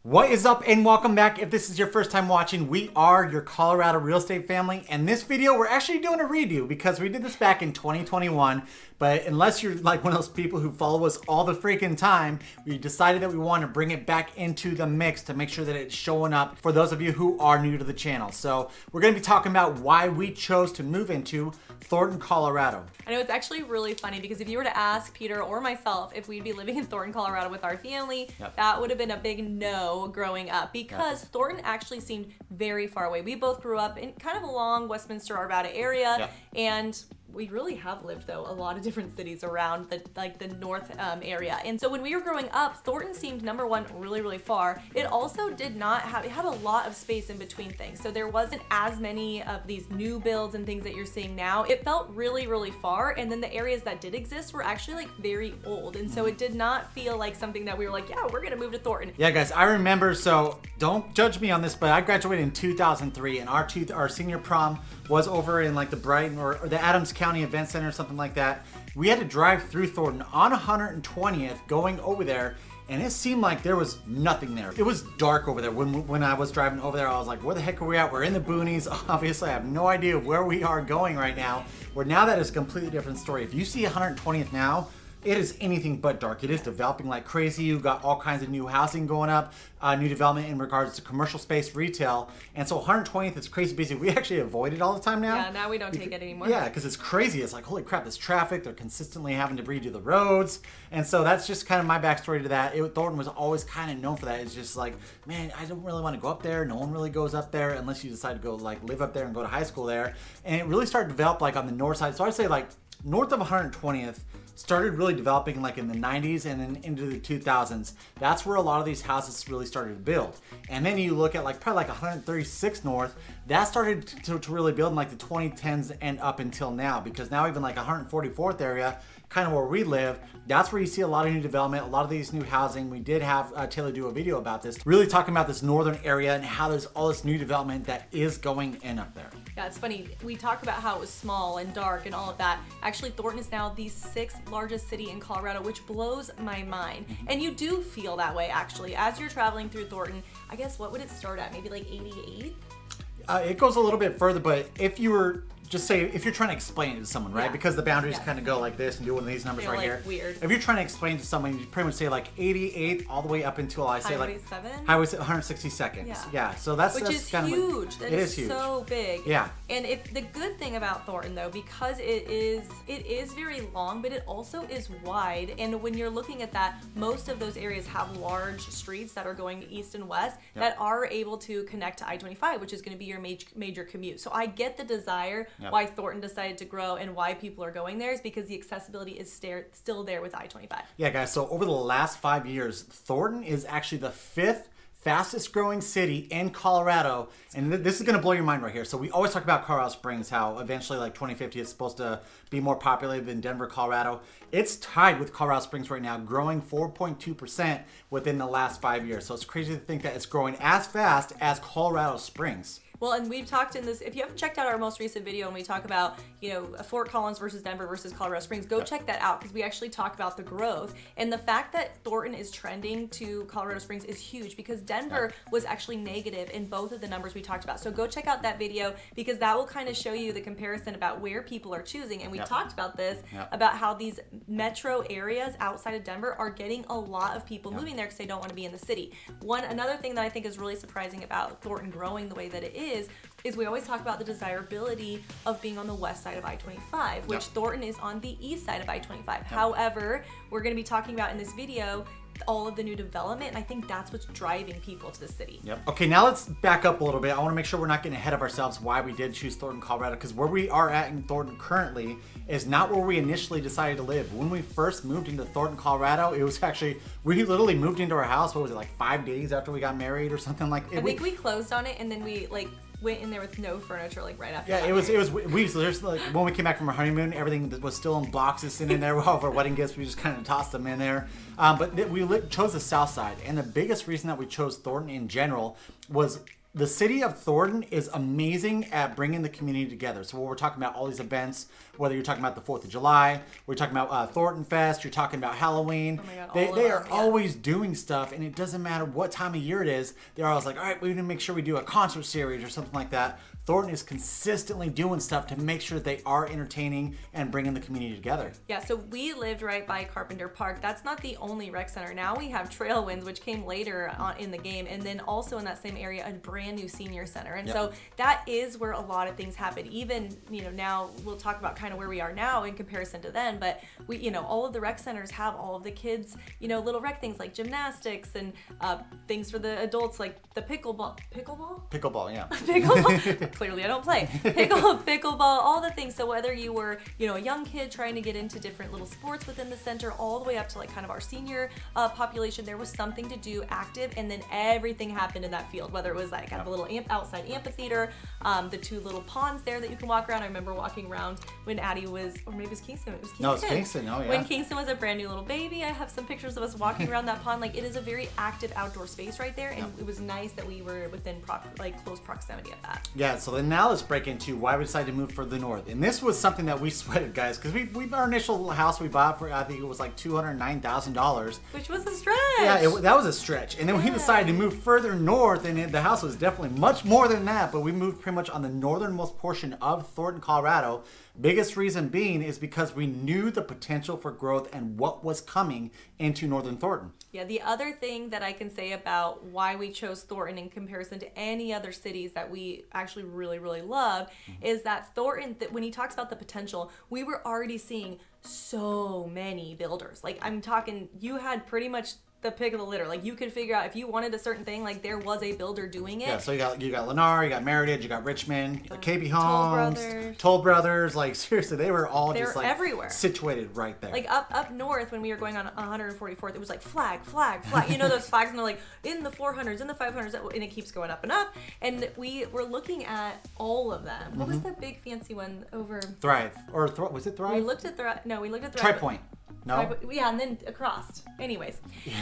What is up and welcome back. If this is your first time watching, we are your Colorado real estate family. And this video, we're actually doing a redo because we did this back in 2021. But unless you're like one of those people who follow us all the freaking time, we decided that we want to bring it back into the mix to make sure that it's showing up for those of you who are new to the channel. So we're going to be talking about why we chose to move into Thornton, Colorado. I know it's actually really funny because if you were to ask Peter or myself if we'd be living in Thornton, Colorado with our family, that would have been a big no growing up because Thornton actually seemed very far away. We both grew up in kind of along Westminster, Arvada area, and we really have lived though a lot of different cities around the north area. And so when we were growing up, Thornton seemed number one really far. It also did not have, it had a lot of space in between things. So there wasn't as many of these new builds and things that you're seeing now. It felt really far, and then the areas that did exist were actually like very old. And so it did not feel like something that we were like, yeah, we're gonna move to Thornton. Yeah guys, I remember, so don't judge me on this, but I graduated in 2003 and our senior prom was over in like the Brighton or the Adams County Event Center or something like that. We had to drive through Thornton on 120th going over there, and it seemed like there was nothing there. It was dark over there. When I was driving over there, I was like, where the heck are we at? We're in the boonies. Obviously, I have no idea where we are going right now. Where now that is a completely different story. If you see 120th now, it is anything but dark. It is developing like crazy. You got all kinds of new housing going up, new development in regards to commercial space, retail. And so 120th is crazy busy. We actually avoid it all the time now. Yeah, now we don't take it anymore. Yeah, because it's crazy. It's like, holy crap, there's traffic. They're consistently having to redo the roads. And so that's just kind of my backstory to that. Thornton was always kind of known for that. It's just like, man, I don't really want to go up there. No one really goes up there unless you decide to go like live up there and go to high school there. And it really started to develop like on the north side. So I'd say like north of 120th, started really developing like in the 90s and then into the 2000s. That's where a lot of these houses really started to build. And then you look at like probably like 136 North, that started to really build in like the 2010s and up until now, because now even like 144th area, kind of where we live, that's where you see a lot of new development, a lot of these new housing. We did have Taylor do a video about this, really talking about this northern area and how there's all this new development that is going in up there. Yeah, it's funny. We talk about how it was small and dark and all of that. Actually, Thornton is now the 6th largest city in Colorado, which blows my mind. And you do feel that way, actually. As you're traveling through Thornton, I guess, what would it start at? Maybe like 88? It goes a little bit further, but if you were just say, if you're trying to explain it to someone, right? Yeah. Because the boundaries kind of go like this and do one of these numbers. They're right like here. Weird. If you're trying to explain to someone, you pretty much say like 88 all the way up until I say Highway like 7? Highway 162nd. Yeah. So that's Which is kind huge. Of that it is huge. So big. Yeah. And if the good thing about Thornton though, because it is very long, but it also is wide. And when you're looking at that, most of those areas have large streets that are going east and west that are able to connect to I-25, which is going to be your major commute. So I get the desire why Thornton decided to grow and why people are going there is because the accessibility is still there with I-25. Yeah, guys. So over the last 5 years, Thornton is actually the 5th fastest growing city in Colorado. And this is going to blow your mind right here. So we always talk about Colorado Springs, how eventually like 2050 it's supposed to be more populated than Denver, Colorado. It's tied with Colorado Springs right now, growing 4.2% within the last 5 years. So it's crazy to think that it's growing as fast as Colorado Springs. Well, and we've talked in this, if you haven't checked out our most recent video and we talk about, Fort Collins versus Denver versus Colorado Springs, go check that out because we actually talk about the growth. And the fact that Thornton is trending to Colorado Springs is huge because Denver was actually negative in both of the numbers we talked about. So go check out that video because that will kind of show you the comparison about where people are choosing. And we talked about this, about how these metro areas outside of Denver are getting a lot of people moving there because they don't want to be in the city. Another thing that I think is really surprising about Thornton growing the way that it is we always talk about the desirability of being on the west side of I-25, which Thornton is on the east side of I-25. However, we're going to be talking about in this video all of the new development, and I think that's what's driving people to the city. Okay, now let's back up a little bit. I want to make sure we're not getting ahead of ourselves why we did choose Thornton, Colorado, because where we are at in Thornton currently is not where we initially decided to live. When we first moved into Thornton, Colorado, it was actually, we literally moved into our house, what was it, like 5 days after we got married or something like that? I think we closed on it and then we went in there with no furniture right after. Yeah, it was there's like when we came back from our honeymoon, everything was still in boxes sitting in there. All of our wedding gifts, we just kind of tossed them in there. But we chose the south side, and the biggest reason that we chose Thornton in general was the city of Thornton is amazing at bringing the community together. So when we're talking about all these events, whether you're talking about the 4th of July, we're talking about Thornton Fest, you're talking about Halloween, Oh my God, they are them, yeah. always doing stuff, and it doesn't matter what time of year it is. They're always like, all right, we need to make sure we do a concert series or something like that. Thornton is consistently doing stuff to make sure they are entertaining and bringing the community together. Yeah, so we lived right by Carpenter Park. That's not the only rec center. Now we have Trailwinds, which came later on in the game, and then also in that same area, a brand new senior center. And so that is where a lot of things happen. Even, now we'll talk about kind of where we are now in comparison to then, but we, all of the rec centers have all of the kids, little rec things like gymnastics and things for the adults like the pickleball, Pickleball, yeah. pickleball. Clearly I don't play. Pickleball, all the things. So whether you were, a young kid trying to get into different little sports within the center, all the way up to like kind of our senior population, there was something to do active, and then everything happened in that field, whether it was like kind of a little outside amphitheater, the 2 little ponds there that you can walk around. I remember walking around when Addie was, or maybe it was Kingston. It was Kingston. No, it's Kingston. Oh, yeah. When Kingston was a brand new little baby, I have some pictures of us walking around that pond. Like, it is a very active outdoor space right there, and it was nice that we were within close proximity of that. Yeah, so then now let's break into why we decided to move further north. And this was something that we sweated, guys, because we our initial house we bought for, I think it was like $209,000. Which was a stretch. Yeah, that was a stretch. And then we decided to move further north, and the house was definitely much more than that, but we moved pretty much on the northernmost portion of Thornton, Colorado. Biggest reason being is because we knew the potential for growth and what was coming into northern Thornton. Yeah, the other thing that I can say about why we chose Thornton in comparison to any other cities that we actually really, really love is that Thornton, when he talks about the potential, we were already seeing so many builders. Like, I'm talking, you had pretty much the pick of the litter. Like, you could figure out if you wanted a certain thing, like there was a builder doing it. Yeah, so you got Lennar, you got Meritage, you got Richmond, KB Homes, Toll Brothers. Like, seriously, they were all just like everywhere, situated right there. Like up north when we were going on 144th, it was like flag. Those flags, and they're like in the 400s, in the 500s, and it keeps going up and up. And we were looking at all of them. What was the big fancy one over? Thrive was it Thrive? We looked at Thrive. No, we looked at Tri Thrive. Point. No. Yeah, and then across. Anyways,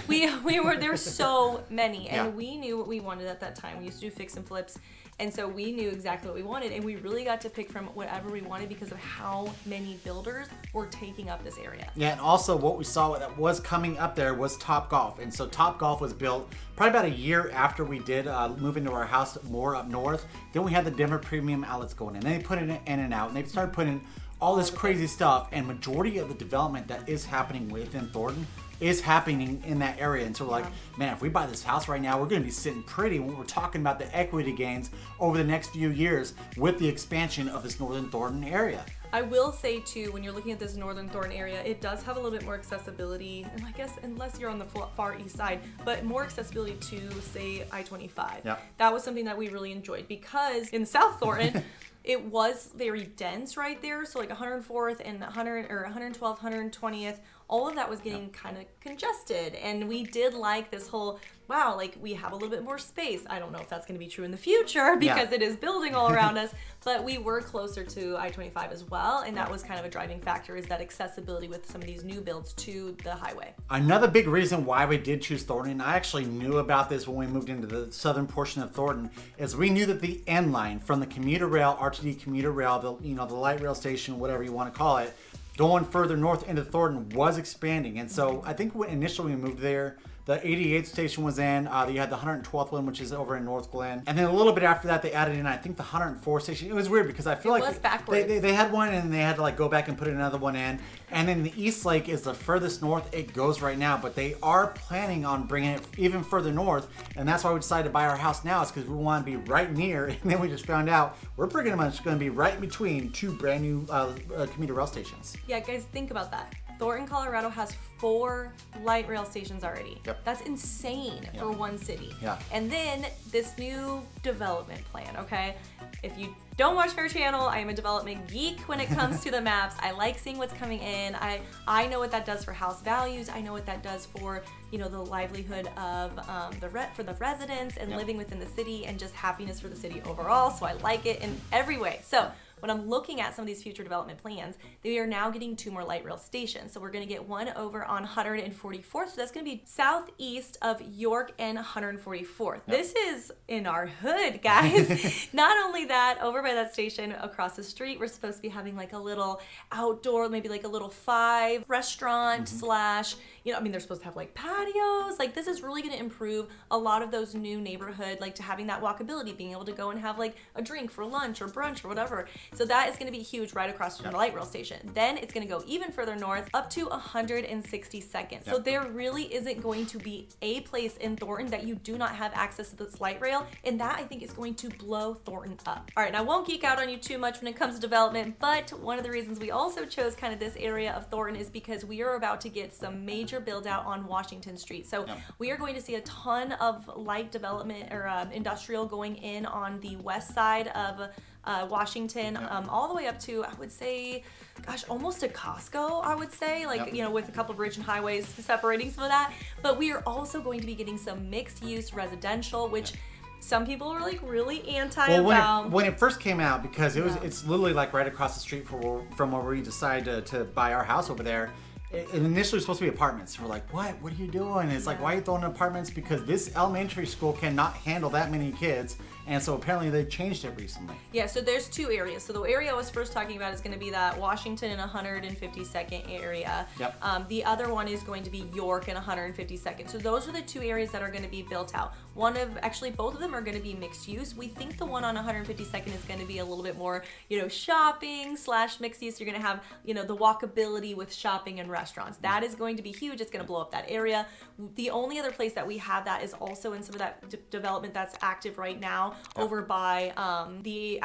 we were there were so many, and we knew what we wanted at that time. We used to do fix and flips, and so we knew exactly what we wanted, and we really got to pick from whatever we wanted because of how many builders were taking up this area. Yeah, and also what we saw that was coming up there was Top Golf, and so Top Golf was built probably about a year after we did move into our house more up north. Then we had the Denver Premium Outlets going in. Then they put it in and out, and they started putting all this crazy stuff, and majority of the development that is happening within Thornton is happening in that area. And so we're like, man, if we buy this house right now, we're going to be sitting pretty when we're talking about the equity gains over the next few years with the expansion of this northern Thornton area. I will say too, when you're looking at this northern Thornton area, it does have a little bit more accessibility, and I guess unless you're on the far east side, but more accessibility to, say, I-25. Yep. That was something that we really enjoyed because in South Thornton, it was very dense right there. So like 104th and 112th, 120th, all of that was getting kind of congested, and we did like this whole, wow, like we have a little bit more space. I don't know if that's going to be true in the future because it is building all around us, but we were closer to I-25 as well, and that was kind of a driving factor, is that accessibility with some of these new builds to the highway. Another big reason why we did choose Thornton, and I actually knew about this when we moved into the southern portion of Thornton, is we knew that the end line from the commuter rail, RTD commuter rail, the light rail station, whatever you want to call it, going further north into Thornton was expanding. And so I think when initially we moved there, the 88th station was in. You had the 112th one, which is over in North Glen. And then a little bit after that, they added in, I think, the 104th station. It was weird because I feel it was backwards. They had one and they had to like go back and put another one in. And then the East Lake is the furthest north it goes right now. But they are planning on bringing it even further north. And that's why we decided to buy our house now, is because we want to be right near. And then we just found out we're pretty much going to be right in between two brand new commuter rail stations. Yeah, guys, think about that. Thornton, Colorado has 4 light rail stations already. Yep. That's insane for one city. Yeah. And then this new development plan, okay? If you don't watch Fair Channel, I am a development geek when it comes to the maps. I like seeing what's coming in. I know what that does for house values. I know what that does for, the livelihood of for the residents and living within the city and just happiness for the city overall. So I like it in every way. So when I'm looking at some of these future development plans, they are now getting 2 more light rail stations. So we're going to get one over on 144th. So that's going to be southeast of York and 144th. Yep. This is in our hood, guys. Not only that, over by that station across the street, we're supposed to be having like a little outdoor, maybe like a little 5 restaurant slash, you know, I mean, they're supposed to have like patios. Like, this is really going to improve a lot of those new neighborhood, like to having that walkability, being able to go and have like a drink for lunch or brunch or whatever. So that is going to be huge right across from the light rail station. Then it's going to go even further north up to 162nd. So there really isn't going to be a place in Thornton that you do not have access to this light rail. And that, I think, is going to blow Thornton up. All right, now I won't geek out on you too much when it comes to development, but one of the reasons we also chose kind of this area of Thornton is because we are about to get some major build out on Washington Street. So we are going to see a ton of light development or industrial going in on the west side of Washington, all the way up to, I would say, gosh, almost to Costco, I would say, like, you know, with a couple of bridge and highways separating some of that. But we are also going to be getting some mixed use residential, which some people are like really anti about. When it first came out, because it's literally like right across the street from where we decided to buy our house over there. It initially was supposed to be apartments. We're like, what are you doing? It's like, why are you throwing in apartments? Because this elementary school cannot handle that many kids. And so apparently they changed it recently. Yeah, so there's 2 areas. So the area I was first talking about is going to be that Washington and 152nd area. Yep. The other one is going to be York and 152nd. So those are the 2 areas that are going to be built out. Both of them are going to be mixed use. We think the one on 152nd is going to be a little bit more, you know, shopping / mixed use. You're going to have, you know, the walkability with shopping and restaurants. That is going to be huge. It's going to blow up that area. The only other place that we have that is also in some of that development that's active right now over by the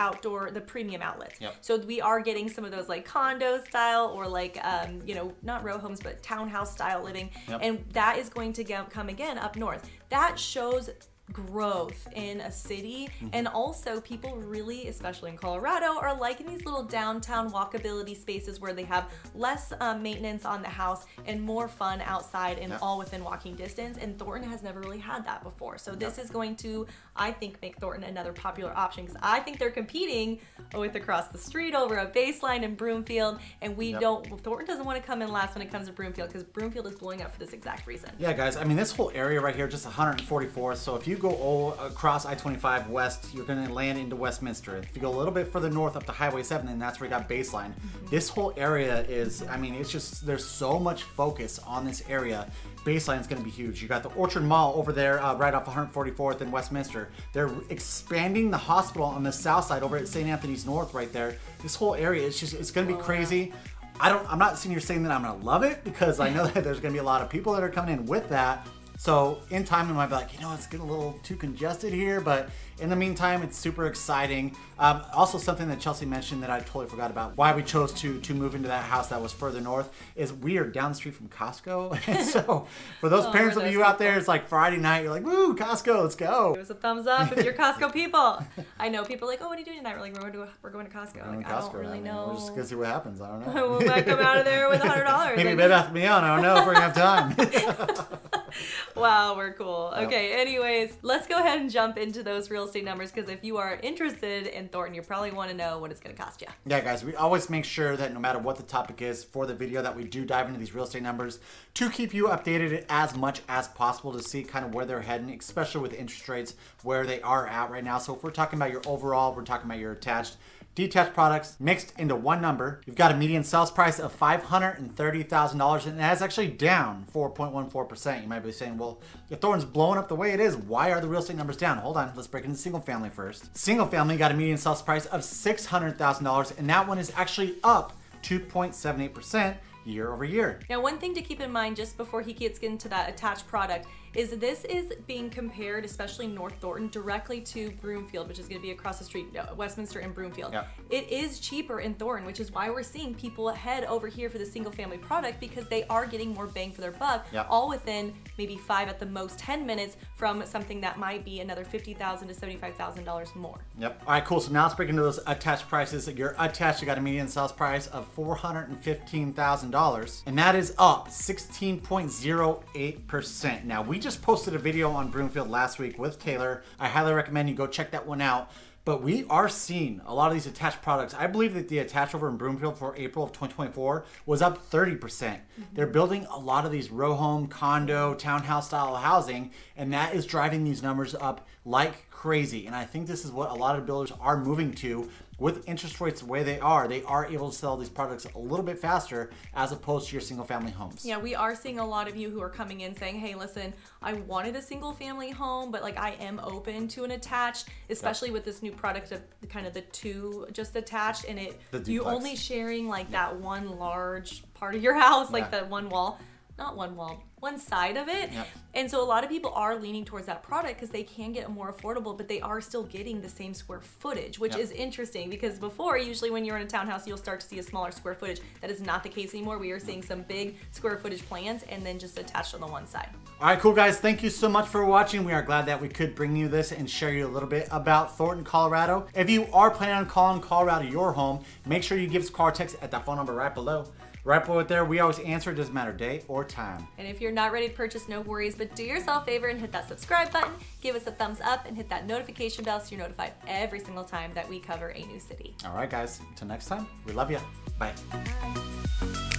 premium outlets. Yep. So we are getting some of those like condo style or like, you know, not row homes, but townhouse style living. Yep. And that is going to come again up north. That shows growth in a city, and also people really, especially in Colorado, are liking these little downtown walkability spaces where they have less maintenance on the house and more fun outside and all within walking distance. And Thornton has never really had that before, so this is going to, I think, make Thornton another popular option, because I think they're competing with across the street over a Baseline in Broomfield, and Thornton doesn't want to come in last when it comes to Broomfield, because Broomfield is blowing up for this exact reason. Yeah, guys, I mean, this whole area right here, just 144th, so if you go all across I-25 west, you're going to land into Westminster. If you go a little bit further north up to Highway 7, then that's where you got Baseline. This whole area is, I mean, it's just, there's so much focus on this area. Baseline is going to be huge. You got the Orchard Mall over there right off 144th in Westminster. They're expanding the hospital on the south side over at St. Anthony's North right there. This whole area, it's going to be crazy. I'm not sitting here saying that I'm going to love it, because I know that there's going to be a lot of people that are coming in with that. So in time, we might be like, you know, it's getting a little too congested here, but in the meantime, it's super exciting. Also, something that Chelsea mentioned that I totally forgot about, why we chose to move into that house that was further north, is we are down the street from Costco. And so for those parents of you out there, it's like Friday night, you're like, woo, Costco, let's go. Give us a thumbs up if you're Costco people. I know people are like, oh, what are you doing tonight? We're like, we're going to Costco. Like, I don't really know. We're just going to see what happens. I don't know. We might come out of there with $100. Maybe Bed Bath & Beyond. I don't know if we're going to have time. Wow, we're cool. Okay, anyways, let's go ahead and jump into those real estate numbers, because if you are interested in Thornton, you probably want to know what it's going to cost you. Yeah, guys, we always make sure that no matter what the topic is for the video, that we do dive into these real estate numbers to keep you updated as much as possible to see kind of where they're heading, especially with interest rates, where they are at right now. So if we're talking about your overall, we're talking about your attached, detached products mixed into one number. You've got a median sales price of $530,000, and that's actually down 4.14%. You might be saying, well, if Thornton's blowing up the way it is, why are the real estate numbers down? Hold on, let's break into single family first. Single family got a median sales price of $600,000, and that one is actually up 2.78% year over year. Now, one thing to keep in mind just before he gets into that attached product is this is being compared, especially North Thornton, directly to Broomfield, which is going to be across the street, Westminster and Broomfield. Yep. It is cheaper in Thornton, which is why we're seeing people head over here for the single family product, because they are getting more bang for their buck, all within maybe 5 at the most 10 minutes from something that might be another $50,000 to $75,000 more. Yep. All right, cool. So now let's break into those attached prices. You're attached, you got a median sales price of $415,000, and that is up 16.08%. Now, we just posted a video on Broomfield last week with Taylor. I highly recommend you go check that one out. But we are seeing a lot of these attached products. I believe that the attached over in Broomfield for April of 2024 was up 30%. They're building a lot of these row home, condo, townhouse style housing, and that is driving these numbers up like crazy. And I think this is what a lot of builders are moving to. With interest rates the way they are able to sell these products a little bit faster as opposed to your single family homes. Yeah, we are seeing a lot of you who are coming in saying, hey, listen, I wanted a single family home, but like I am open to an attached, especially with this new product of kind of the two just attached, and you only sharing like that one large part of your house, like that one wall. Not one wall, one side of it. Yep. And so a lot of people are leaning towards that product because they can get more affordable, but they are still getting the same square footage, which is interesting because before, usually when you're in a townhouse, you'll start to see a smaller square footage. That is not the case anymore. We are seeing some big square footage plans and then just attached on the one side. All right, cool guys. Thank you so much for watching. We are glad that we could bring you this and share you a little bit about Thornton, Colorado. If you are planning on calling Colorado your home, make sure you give us a call or text at that phone number right below. Right below there, we always answer. It doesn't matter day or time. And if you're not ready to purchase, no worries, but do yourself a favor and hit that subscribe button, give us a thumbs up, and hit that notification bell so you're notified every single time that we cover a new city. All right, guys. Until next time, we love you. Bye. Bye.